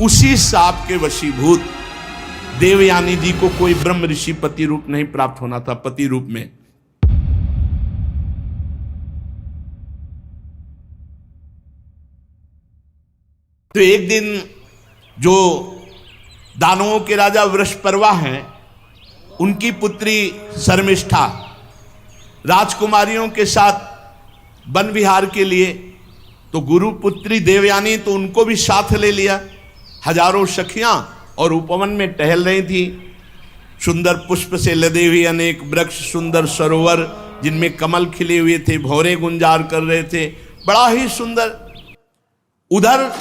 उसी सांप के वशीभूत देवयानी जी को कोई ब्रह्म ऋषि पति रूप नहीं प्राप्त होना था, पति रूप में। तो एक दिन जो दानवों के राजा वृषपर्वा हैं, उनकी पुत्री शर्मिष्ठा राजकुमारियों के साथ वन विहार के लिए, तो गुरु पुत्री देवयानी तो उनको भी साथ ले लिया। हजारों सखियां और उपवन में टहल रही थी। सुंदर पुष्प से लदे हुए अनेक वृक्ष, सुंदर सरोवर जिनमें कमल खिले हुए थे, भौरे गुंजार कर रहे थे, बड़ा ही सुंदर। उधर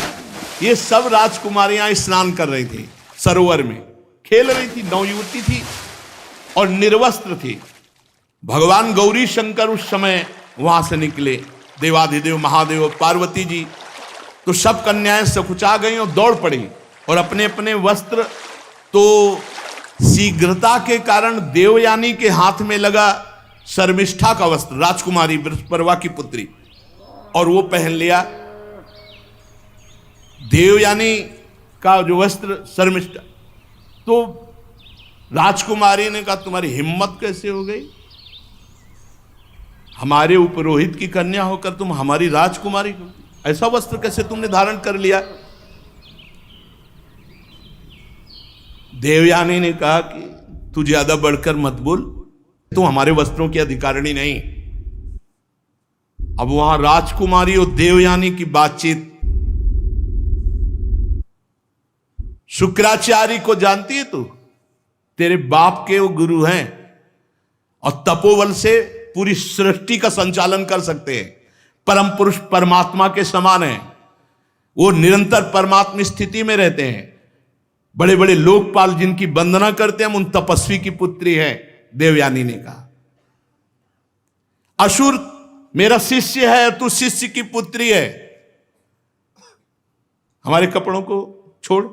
ये सब राजकुमारियां स्नान कर रही थी, सरोवर में खेल रही थी। नवयुवती थी और निर्वस्त्र थी। भगवान गौरी शंकर उस समय वहां से निकले, देवाधिदेव महादेव पार्वती जी, तो सब कन्याएं सकुचा गई और दौड़ पड़ी और अपने अपने वस्त्र, तो शीघ्रता के कारण देवयानी के हाथ में लगा शर्मिष्ठा का वस्त्र, राजकुमारी वृषपर्वा की पुत्री, और वो पहन लिया। देवयानी का जो वस्त्र शर्मिष्ठा, तो राजकुमारी ने कहा तुम्हारी हिम्मत कैसे हो गई, हमारे उपरोहित की कन्या होकर तुम हमारी राजकुमारी, ऐसा वस्त्र कैसे तुमने धारण कर लिया। देवयानी ने कहा कि तू ज्यादा बढ़कर मत बोल, तू हमारे वस्त्रों की अधिकारिणी नहीं। अब वहां राजकुमारी और देवयानी की बातचीत, शुक्राचार्य को जानती है तू, तेरे बाप के वो गुरु हैं और तपोबल से पूरी सृष्टि का संचालन कर सकते हैं। परम पुरुष परमात्मा के समान है, वो निरंतर परमात्मा स्थिति में रहते हैं। बड़े बड़े लोकपाल जिनकी वंदना करते हैं, हम उन तपस्वी की पुत्री है। देवयानी ने कहा असुर मेरा शिष्य है, तू शिष्य की पुत्री है, हमारे कपड़ों को छोड़।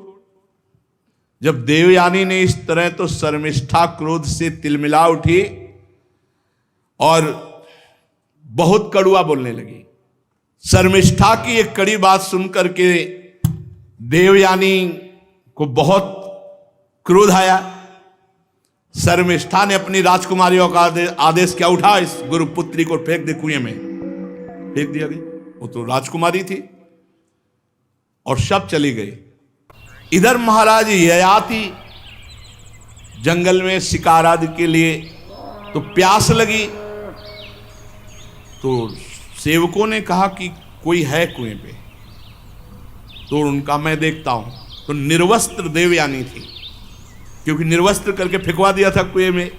जब देवयानी ने इस तरह, तो शर्मिष्ठा क्रोध से तिलमिला उठी और बहुत कड़ुआ बोलने लगी। शर्मिष्ठा की एक कड़ी बात सुनकर के देवयानी को बहुत क्रोध आया। शर्मिष्ठा ने अपनी राजकुमारियों का आदेश क्या, उठा इस गुरुपुत्री को फेंक दे कुएं में। फेंक दिया गया, वो तो राजकुमारी थी और सब चली गई। इधर महाराज ययाति जंगल में शिकार आदि के लिए, तो प्यास लगी, तो सेवकों ने कहा कि कोई है कुएं पे, तो उनका मैं देखता हूं। तो निर्वस्त्र देवयानी थी, क्योंकि निर्वस्त्र करके फेंकवा दिया था कुएं में।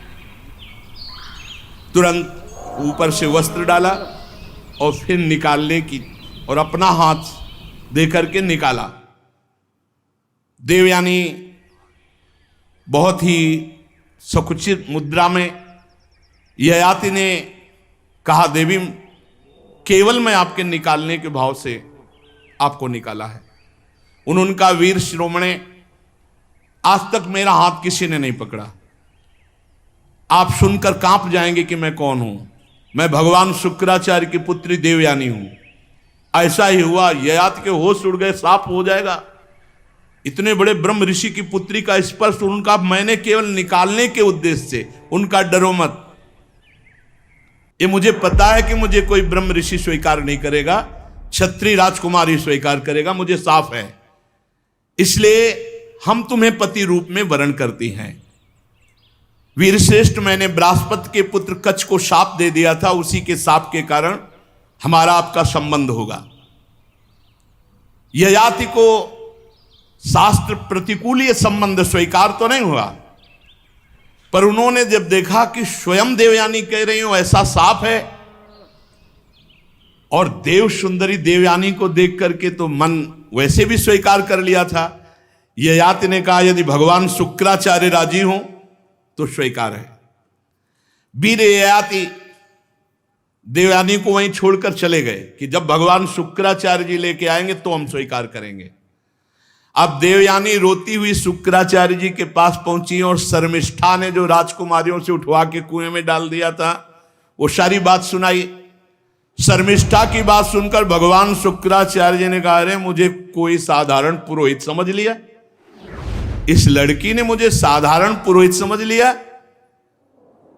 तुरंत ऊपर से वस्त्र डाला और फिर निकालने की, और अपना हाथ दे करके निकाला। देवयानी बहुत ही सकुचित मुद्रा में, ययाति ने कहा देवी केवल मैं आपके निकालने के भाव से आपको निकाला है। उनका वीर शिरोमणे, आज तक मेरा हाथ किसी ने नहीं पकड़ा। आप सुनकर कांप जाएंगे कि मैं कौन हूं। मैं भगवान शुक्राचार्य की पुत्री देवयानी हूं। ऐसा ही हुआ, ययाति के होश उड़ गए, साफ हो जाएगा। इतने बड़े ब्रह्म ऋषि की पुत्री का स्पर्श उनका मैंने केवल निकालने के उद्देश्य से, उनका डरो मत। ये मुझे पता है कि मुझे कोई ब्रह्म ऋषि स्वीकार नहीं करेगा, क्षत्रिय राजकुमारी स्वीकार करेगा, मुझे साफ है। इसलिए हम तुम्हें पति रूप में वरण करती हैं। वीरश्रेष्ठ, मैंने बृहस्पति के पुत्र कच्छ को शाप दे दिया था, उसी के शाप के कारण हमारा आपका संबंध होगा। ययाति को शास्त्र प्रतिकूल ये संबंध स्वीकार तो नहीं हुआ, पर उन्होंने जब देखा कि स्वयं देवयानी कह रही हो ऐसा साफ है, और देव सुंदरी देवयानी को देख करके तो मन वैसे भी स्वीकार कर लिया था। ययाति ने कहा यदि भगवान शुक्राचार्य राजी हो तो स्वीकार है। वीर ययाति देवयानी को वहीं छोड़कर चले गए कि जब भगवान शुक्राचार्य जी लेके आएंगे तो हम स्वीकार करेंगे। अब देवयानी रोती हुई शुक्राचार्य जी के पास पहुंची और शर्मिष्ठा ने जो राजकुमारियों से उठवा के कुएं में डाल दिया था वो सारी बात सुनाई। शर्मिष्ठा की बात सुनकर भगवान शुक्राचार्य जी ने कहा, अरे मुझे कोई साधारण पुरोहित समझ लिया, इस लड़की ने मुझे साधारण पुरोहित समझ लिया।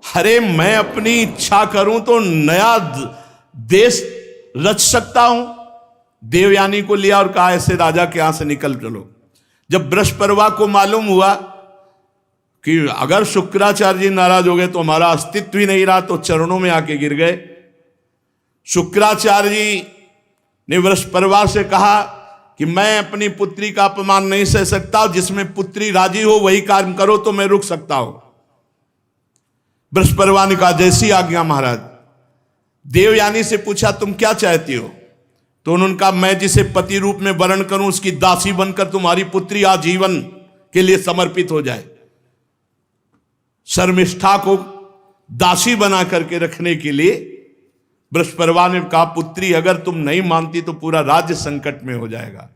अरे मैं अपनी इच्छा करूं तो नया देश रच सकता हूं। देवयानी को लिया और कहा, ऐसे राजा के यहां से निकल चलो। जब बृहस्पति को मालूम हुआ कि अगर शुक्राचार्य जी नाराज हो गए तो हमारा अस्तित्व ही नहीं रहा, तो चरणों में आके गिर गए। शुक्राचार्य जी ने बृहस्पति से कहा कि मैं अपनी पुत्री का अपमान नहीं सह सकता, जिसमें पुत्री राजी हो वही काम करो तो मैं रुक सकता हूं। बृहस्पति ने कहा, जैसी आज्ञा महाराज। देवयानी से पूछा, तुम क्या चाहती हो? तो उन्होंने कहा, मैं जिसे पति रूप में वर्ण करूं उसकी दासी बनकर तुम्हारी पुत्री आजीवन के लिए समर्पित हो जाए। शर्मिष्ठा को दासी बना करके रखने के लिए बृहस्पति ने कहा, पुत्री अगर तुम नहीं मानती तो पूरा राज्य संकट में हो जाएगा।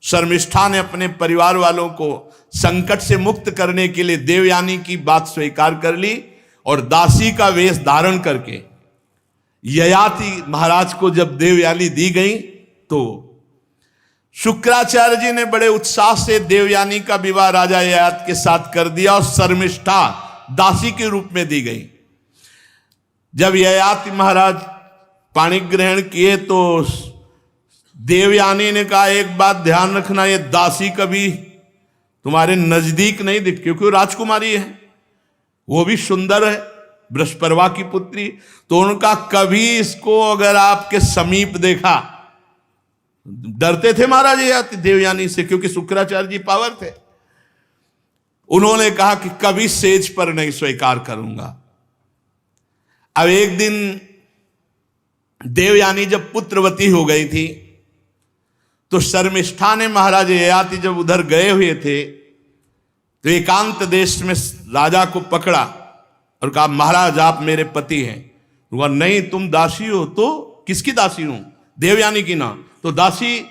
शर्मिष्ठा ने अपने परिवार वालों को संकट से मुक्त करने के लिए देवयानी की बात स्वीकार कर ली और दासी का वेश धारण करके ययाति महाराज को जब देवयानी दी गई तो शुक्राचार्य जी ने बड़े उत्साह से देवयानी का विवाह राजा ययाति के साथ कर दिया और शर्मिष्ठा दासी के रूप में दी गई। जब ययाति महाराज पाणी ग्रहण किए तो देवयानी ने कहा, एक बात ध्यान रखना, ये दासी कभी तुम्हारे नजदीक नहीं दिख, क्योंकि वो राजकुमारी है, वो भी सुंदर है, बृहस्पति की पुत्री। तो उनका कभी इसको अगर आपके समीप देखा, डरते थे महाराज ययाति देवयानी से, क्योंकि शुक्राचार्य जी पावर थे। उन्होंने कहा कि कभी सेज पर नहीं स्वीकार करूंगा। अब एक दिन देवयानी जब पुत्रवती हो गई थी तो शर्मिष्ठा ने महाराज ययाति जब उधर गए हुए थे तो एकांत देश में राजा को पकड़ा और कहा, महाराज आप मेरे पति हैं। तो कहा, नहीं तुम दासी हो। तो किसकी दासी हूं? देवयानी की ना। तो दासी,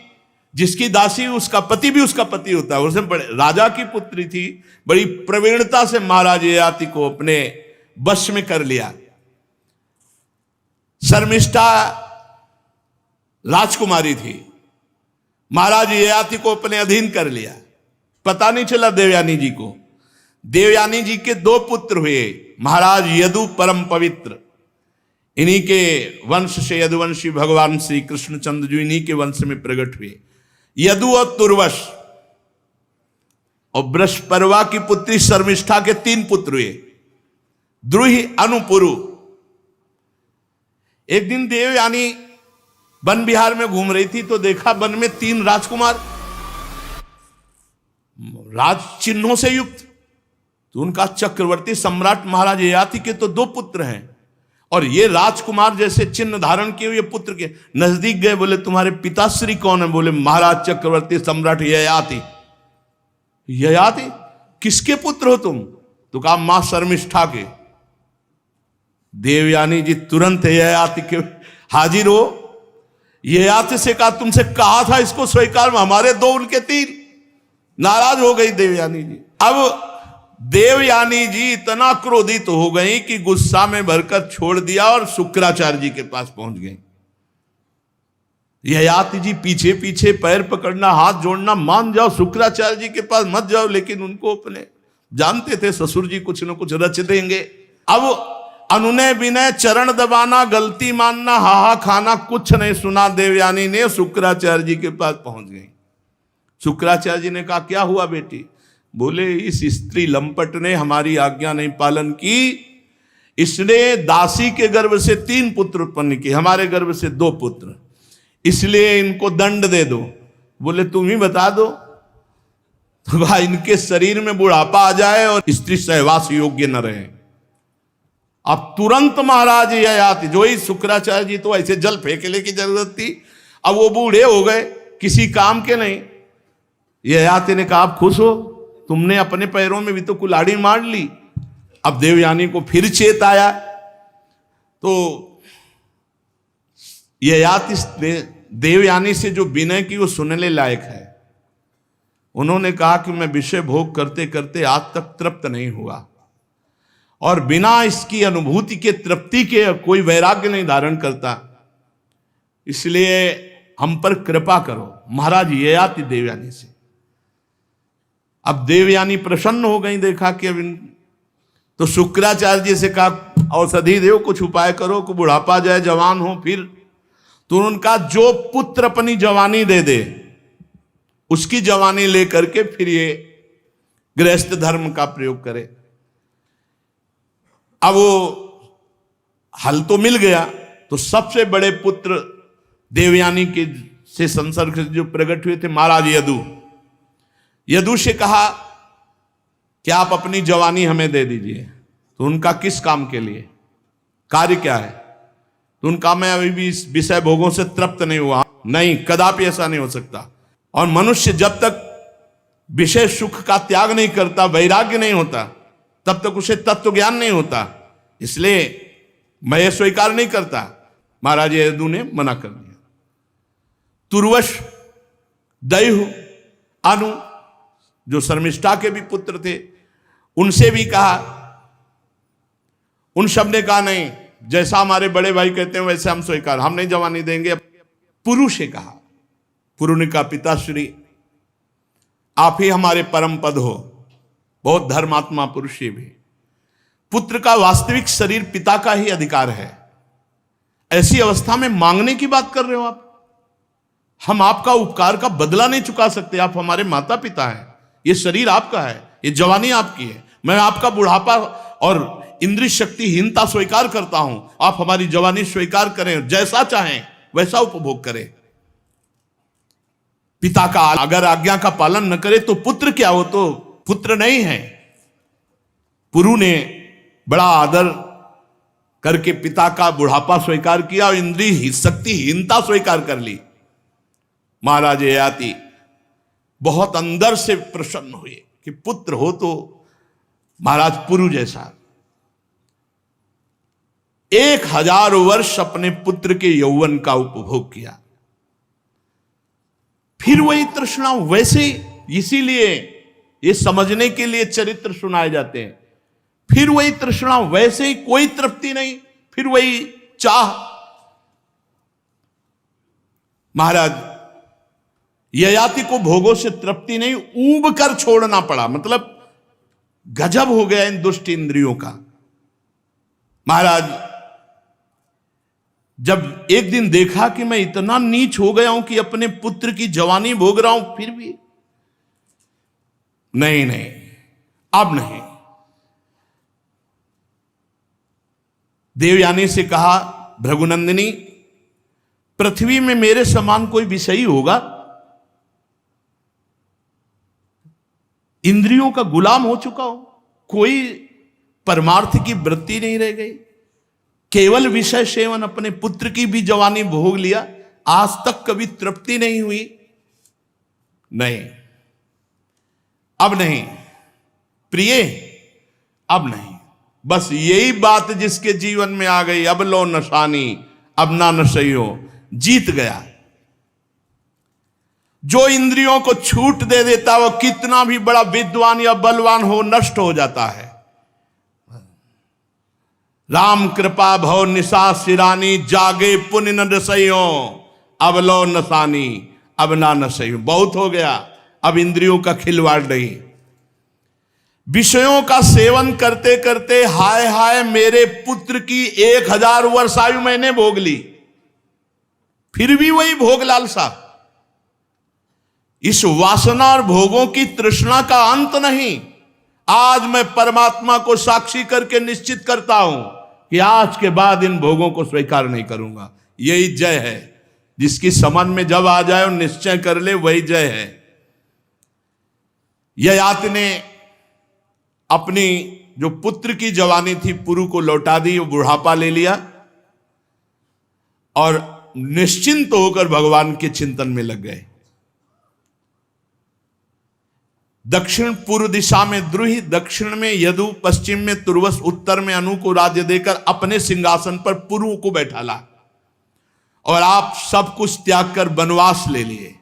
जिसकी दासी उसका पति भी उसका पति होता है। उसने बड़े राजा की पुत्री थी, बड़ी प्रवीणता से महाराज ययाति को अपने वश में कर लिया। शर्मिष्ठा राजकुमारी थी, महाराज ययाति को अपने अधीन कर लिया। पता नहीं चला देवयानी जी को। देवयानी जी के दो पुत्र हुए, महाराज यदु परम पवित्र, इन्हीं के वंश से यदुवंशी भगवान श्री कृष्णचंद्र जी इन्हीं के वंश में प्रकट हुए, यदु और तुर्वश। और बृहस्पति की पुत्री शर्मिष्ठा के 3 पुत्र हुए, द्रुहि, अनुपुरु। एक दिन देवयानी वन विहार में घूम रही थी तो देखा वन में 3 राजकुमार राज चिन्हों से युक्त। तो उनका चक्रवर्ती सम्राट महाराज ययाति के तो 2 पुत्र हैं और ये राजकुमार जैसे चिन्ह धारण किए हुए पुत्र के नजदीक गए। बोले, तुम्हारे पिताश्री कौन है? बोले, महाराज चक्रवर्ती सम्राट ययाति। ययाति? किसके पुत्र हो तुम? तो कहा, मां शर्मिष्ठा के। देवयानी जी तुरंत ययाति के हाजिर हो। ययाति से कहा, तुमसे कहा था इसको स्वीकार, हमारे 2 उनके 3। नाराज हो गई देवयानी जी। अब देवयानी जी इतना क्रोधित हो गई कि गुस्सा में भरकर छोड़ दिया और शुक्राचार्य जी के पास पहुंच गई। ययाति जी पीछे पीछे पैर पकड़ना, हाथ जोड़ना, मान जाओ शुक्राचार्य जी के पास मत जाओ, लेकिन उनको अपने जानते थे ससुर जी कुछ न कुछ रच देंगे। अब अनुनय विनय, चरण दबाना, गलती मानना, हाहा खाना, कुछ नहीं सुना। देवयानी ने शुक्राचार्य जी के पास पहुंच गई। शुक्राचार्य जी ने कहा, क्या हुआ बेटी? बोले, इस स्त्री लंपट ने हमारी आज्ञा नहीं पालन की, इसने दासी के गर्भ से 3 पुत्र उत्पन्न किए, हमारे गर्भ से 2 पुत्र, इसलिए इनको दंड दे दो। बोले, तुम ही बता दो। तो भाई इनके शरीर में बुढ़ापा आ जाए और स्त्री सहवास योग्य न रहे। अब तुरंत महाराज ययाति, जो ही शुक्राचार्य जी तो ऐसे जल फेंकने की जरूरत थी, अब वो बूढ़े हो गए, किसी काम के नहीं। ययाति ने कहा, आप खुश हो, तुमने अपने पैरों में भी तो कुल्हाड़ी मार ली। अब देवयानी को फिर चेत आया तो ययाति देवयानी से जो विनय की वो सुनने लायक है। उन्होंने कहा कि मैं विषय भोग करते करते आज तक तृप्त नहीं हुआ और बिना इसकी अनुभूति के, तृप्ति के कोई वैराग्य नहीं धारण करता। इसलिए हम पर कृपा करो। महाराज ययाति देवयानी से, अब देवयानी प्रसन्न हो गई, देखा कि अब तो शुक्राचार्य जी से कहा औषधि देव, कुछ उपाय करो कि बुढ़ापा जाए, जवान हो फिर। तो उनका जो पुत्र अपनी जवानी दे दे उसकी जवानी लेकर के फिर ये गृहस्थ धर्म का प्रयोग करे। अब वो हल तो मिल गया, तो सबसे बड़े पुत्र देवयानी के से संसर्ग जो प्रकट हुए थे महाराज यदु से कहा कि आप अपनी जवानी हमें दे दीजिए। तो उनका किस काम के लिए, कार्य क्या है? तो उनका मैं अभी भी इस विषय भोगों से तृप्त नहीं हुआ। नहीं, कदापि ऐसा नहीं हो सकता। और मनुष्य जब तक विषय सुख का त्याग नहीं करता, वैराग्य नहीं होता, तब तक उसे तत्व ज्ञान नहीं होता। इसलिए मैं ये स्वीकार नहीं करता। महाराज यदु ने मना कर दिया। तुर्वश, दैहु, अनु जो शर्मिष्ठा के भी पुत्र थे, उनसे भी कहा। उन सब ने कहा नहीं, जैसा हमारे बड़े भाई कहते हैं वैसे हम स्वीकार, हम नहीं जवानी देंगे। पुरु से कहा, पुरु ने कहा पिताश्री आप ही हमारे परम पद हो, बहुत धर्मात्मा पुरुष ही भी। पुत्र का वास्तविक शरीर पिता का ही अधिकार है। ऐसी अवस्था में मांगने की बात कर रहे हो आप? हम आपका उपकार का बदला नहीं चुका सकते। आप हमारे माता पिता हैं, ये शरीर आपका है, ये जवानी आपकी है। मैं आपका बुढ़ापा और इंद्रिय शक्तिहीनता स्वीकार करता हूं, आप हमारी जवानी स्वीकार करें, जैसा चाहें वैसा उपभोग करें। पिता का अगर आज्ञा का पालन न करे तो पुत्र क्या हो, तो पुत्र नहीं है। पुरु ने बड़ा आदर करके पिता का बुढ़ापा स्वीकार किया और इंद्रिय शक्तिहीनता स्वीकार कर ली। महाराज ययाति बहुत अंदर से प्रसन्न हुए कि पुत्र हो तो महाराज पुरु जैसा। 1000 वर्ष अपने पुत्र के यौवन का उपभोग किया। फिर वही तृष्णा वैसे, इसीलिए ये समझने के लिए चरित्र सुनाए जाते हैं। फिर वही तृष्णा वैसे ही, कोई तृप्ति नहीं, फिर वही चाह। महाराज ययाति को भोगों से तृप्ति नहीं, ऊब कर छोड़ना पड़ा। मतलब गजब हो गया इन दुष्ट इंद्रियों का। महाराज जब एक दिन देखा कि मैं इतना नीच हो गया हूं कि अपने पुत्र की जवानी भोग रहा हूं, फिर भी नहीं, अब नहीं। देवयानी से कहा, भृगुनंदिनी पृथ्वी में मेरे समान कोई विषयी होगा? इंद्रियों का गुलाम हो चुका हो, कोई परमार्थ की वृत्ति नहीं रह गई, केवल विषय सेवन, अपने पुत्र की भी जवानी भोग लिया, आज तक कभी तृप्ति नहीं हुई। नहीं, अब नहीं प्रिय, अब नहीं। बस यही बात जिसके जीवन में आ गई, अब लो नशानी अब ना नशइयो, जीत गया। जो इंद्रियों को छूट दे देता वो कितना भी बड़ा विद्वान या बलवान हो, नष्ट हो जाता है। राम कृपा भव निशा सिरानी, जागे पुण्य न नशइयो, अब लो नशानी अब ना नशइयो। बहुत हो गया, अब इंद्रियों का खिलवाड़ नहीं। विषयों का सेवन करते करते हाय हाय मेरे पुत्र की 1000 वर्ष आयु मैंने भोग ली, फिर भी वही भोग लालसा। इस वासना और भोगों की तृष्णा का अंत नहीं। आज मैं परमात्मा को साक्षी करके निश्चित करता हूं कि आज के बाद इन भोगों को स्वीकार नहीं करूंगा। यही जय है, जिसकी समझ में जब आ जाए और निश्चय कर ले, वही जय है। ययाति ने अपनी जो पुत्र की जवानी थी पुरु को लौटा दी, वो बुढ़ापा ले लिया और निश्चिंत होकर भगवान के चिंतन में लग गए। दक्षिण पूर्व दिशा में द्रुहि, दक्षिण में यदु, पश्चिम में तुर्वस, उत्तर में अनु को राज्य देकर अपने सिंहासन पर पुरु को बैठाला और आप सब कुछ त्याग कर वनवास ले लिए।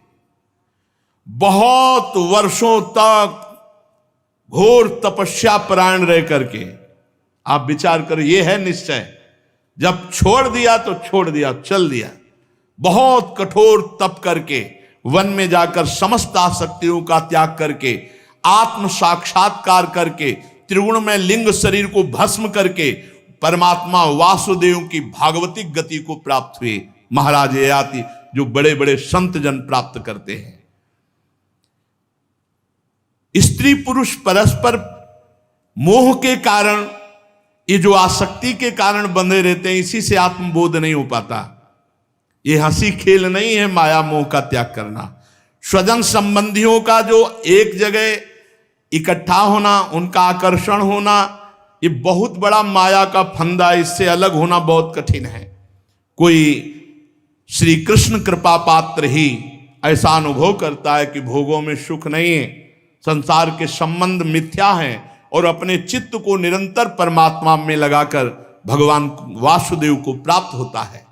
बहुत वर्षों तक घोर तपस्या परायण रह करके आप विचार करो, ये है निश्चय। जब छोड़ दिया तो छोड़ दिया, चल दिया। बहुत कठोर तप करके वन में जाकर समस्त आसक्तियों का त्याग करके आत्म साक्षात्कार करके त्रिगुणमय लिंग शरीर को भस्म करके परमात्मा वासुदेव की भागवतिक गति को प्राप्त हुए महाराज ययाति, जो बड़े बड़े संत जन प्राप्त करते हैं। स्त्री पुरुष परस्पर मोह के कारण, ये जो आसक्ति के कारण बंधे रहते हैं, इसी से आत्मबोध नहीं हो पाता। ये हंसी खेल नहीं है माया मोह का त्याग करना। स्वजन संबंधियों का जो एक जगह इकट्ठा होना, उनका आकर्षण होना, ये बहुत बड़ा माया का फंदा। इससे अलग होना बहुत कठिन है। कोई श्री कृष्ण कृपा पात्र ही ऐसा अनुभव करता है कि भोगों में सुख नहीं है, संसार के संबंध मिथ्या हैं, और अपने चित्त को निरंतर परमात्मा में लगाकर भगवान वासुदेव को प्राप्त होता है।